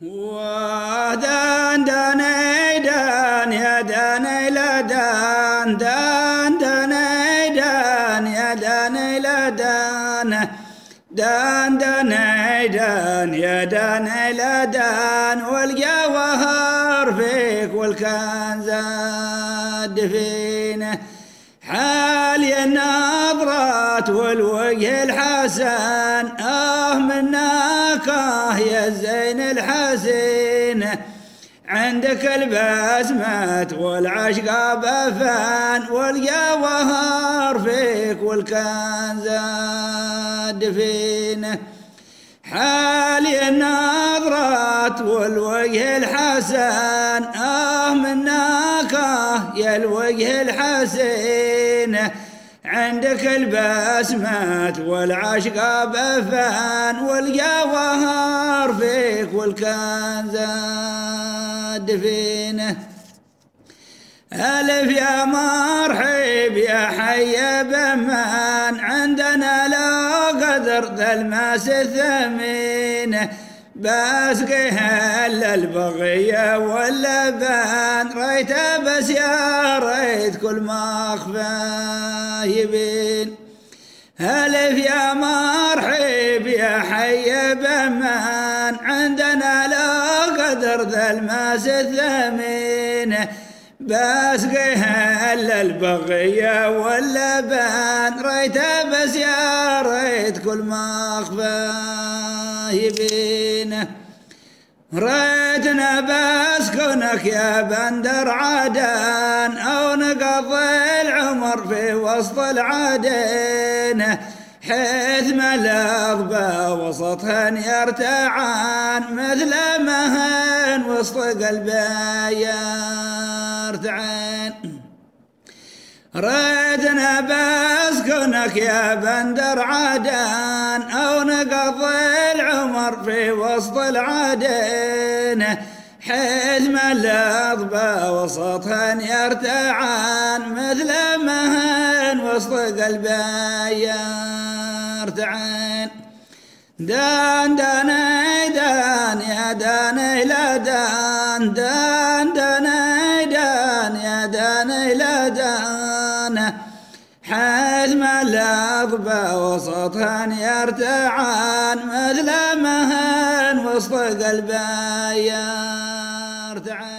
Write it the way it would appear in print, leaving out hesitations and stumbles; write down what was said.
ودان داني دان يا داني لا دان دان داني دان يا داني لا دان دان داني دان يا داني لا دان والجوهر فيك والكنز الدفينه حالي النظرات والوجه الحسن منك يا الزين الحسين عندك البسمة والعشق بفان والجوهر فيك والكنز الدفين حالي النظرات والوجه الحسن منك يا الوجه الحسين عندك البسمة والعشق بفان والجوهر فيك والكنز الدفين ألف يا مرحب يا حي بمان عندنا لا قدر ذا الماس الثمين باسقيها الا البغية واللبان ريت بس يا ريت كل ما اخفاه يبين ألف يا مرحب يا حي بمان عندنا لا قدر ذا الماس الثمين باسقيها الا البغية واللبان ريت بس يا ريت كل ما اخفاه يبينه ريتنا بسكنك يا بندر عدن او نقضي العمر في وسط العدن حيث ملغبة وسطهن يرتعان مثل مهن وسط قلبي يرتعان ريتنا بسكنك يا بندر عدن او نقضي العمر في وسط العدن حيث ملغبة وسطهن يرتعان مثل مهن وسط قلبي يرتعان دان داني دان يا داني لا دان دان داني دان يا داني لا دان حيث ملغبة وسطهن يرتعان مثل مهن وسط قلبي يرتعان